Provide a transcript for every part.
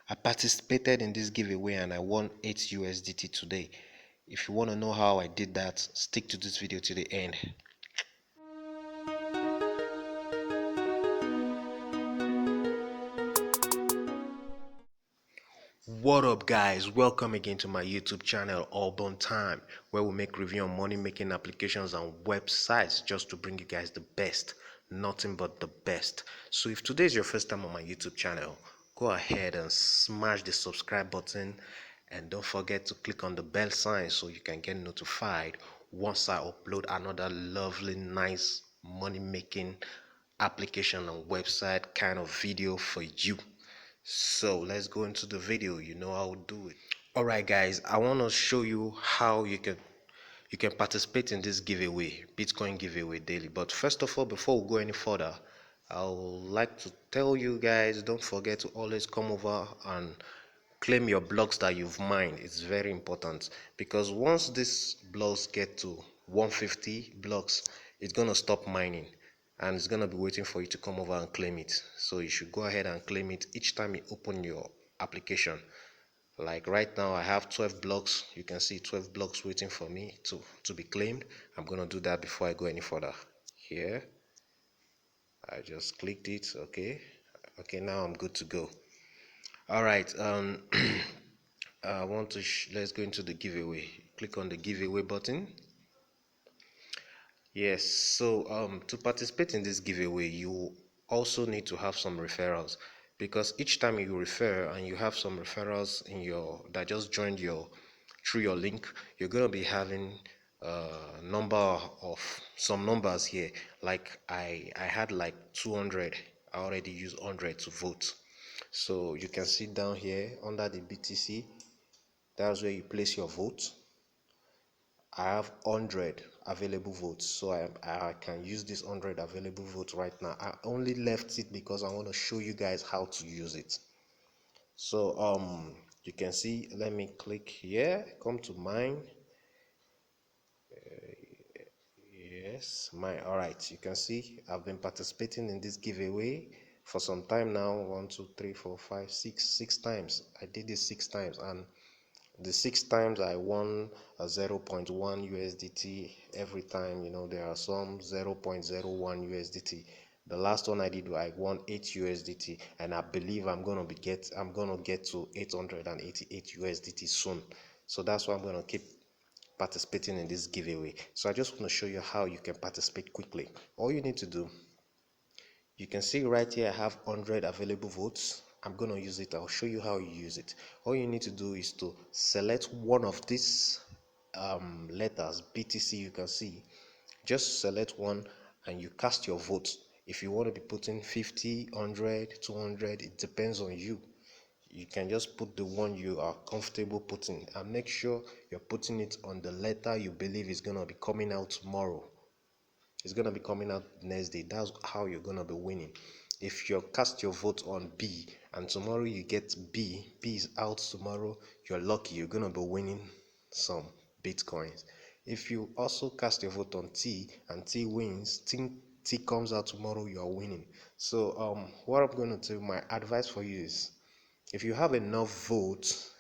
I participated in this giveaway and I won 8 USDT today. If you want to know how I did that, stick to this video to the end. What up guys, welcome again to my YouTube channel Auburn Time, where we make review on money making applications and websites just to bring you guys the best, nothing but the best. So if today is your first time on my YouTube channel, go ahead and smash the subscribe button and don't forget to click on the bell sign so you can get notified once I upload another lovely nice money making application and website kind of video for you. So let's go into the video. You know how to do it. Alright guys, I want to show you how you can participate in this giveaway, Bitcoin giveaway daily. But first of all, before we go any further, I would like to tell you guys, don't forget to always come over and claim your blocks that you've mined. It's very important, because once these blocks get to 150 blocks, it's gonna stop mining and it's gonna be waiting for you to come over and claim it. So you should go ahead and claim it each time you open your application. Like right now I have 12 blocks. You can see 12 blocks waiting for me to be claimed. I'm gonna do that before I go any further. Here I just clicked it. Okay, now I'm good to go. All right, I want to let's go into the giveaway. Click on the giveaway button. Yes, so to participate in this giveaway, you also need to have some referrals, because each time you refer and you have some referrals in your that just joined your through your link, you're gonna be having a number of some numbers here. Like I had like 200. I already used 100 to vote. So you can see down here under the BTC, that's where you place your vote. I have 100 available votes, so I can use this 100 available votes right now. I only left it because I want to show you guys how to use it. So you can see, let me click here, come to mine. Yes, mine. All right, you can see I've been participating in this giveaway for some time now. 1 2 3 4 5 6 times. I did this 6 times, and the 6 times I won a 0.1 USDT every time. You know, there are some 0.01 USDT. The last one I did, I won 8 USDT, and I believe I'm gonna get to 888 USDT soon. So that's why I'm gonna keep participating in this giveaway. So I just want to show you how you can participate quickly. All you need to do, you can see right here I have 100 available votes. I'm going to use it. I'll show you how you use it. All you need to do is to select one of these letters, BTC. You can see, just select one and you cast your vote. If you want to be putting 50, 100, 200, it depends on you. You can just put the one you are comfortable putting, and make sure you're putting it on the letter you believe is going to be coming out tomorrow. It's going to be coming out next day. That's how you're going to be winning. If you cast your vote on B and tomorrow you get B is out tomorrow, you're lucky. You're going to be winning some Bitcoins. If you also cast your vote on T and T wins, T comes out tomorrow, you are winning. So what I'm going to do, my advice for you is, if you have enough votes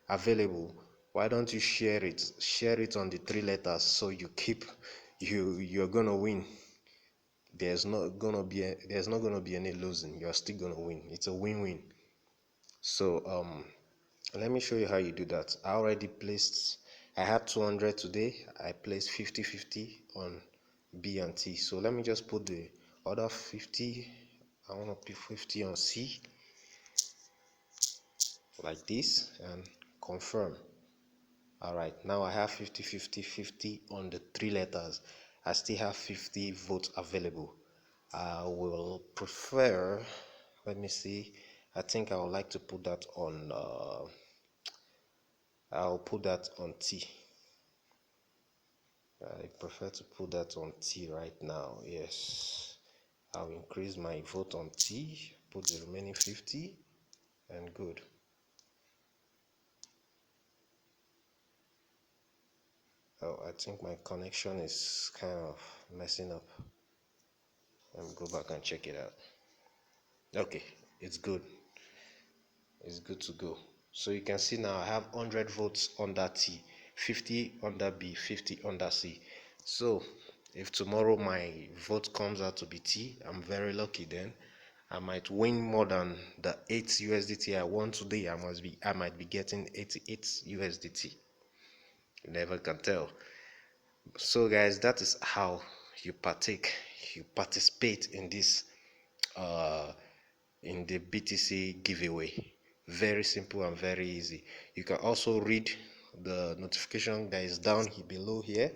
available, why don't you share it on the 3 letters, so you keep you're gonna win. There's not gonna be any losing. You're still gonna win. It's a win-win. So let me show you how you do that. I had 200 today. I placed 50-50 on B and T. So let me just put the other 50. I want to put 50 on C, like this, and confirm. All right, now I have 50 on the 3 letters. I still have 50 votes available. I will prefer, let me see, I think I would like to put that on I'll put that on T. I prefer to put that on T right now. Yes, I'll increase my vote on T, put the remaining 50, and good. Oh, I think my connection is kind of messing up. Let me go back and check it out. Okay, it's good. It's good to go. So you can see now I have 100 votes under T, 50 under B, 50 under C. So if tomorrow my vote comes out to be T, I'm very lucky then. I might win more than the 8 USDT I won today. I might be getting 88 USDT. You never can tell. So guys, that is how you participate uh in the BTC giveaway. Very simple and very easy. You can also read the notification that is down here below here,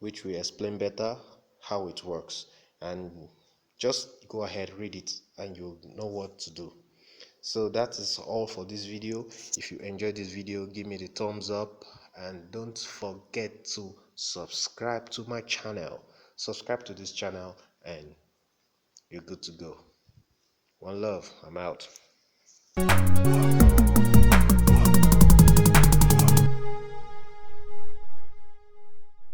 which will explain better how it works. And just go ahead, read it, and you'll know what to do. So that is all for this video. If you enjoyed this video, give me the thumbs up, and don't forget to subscribe to my channel. Subscribe to this channel and you're good to go. One love. I'm out.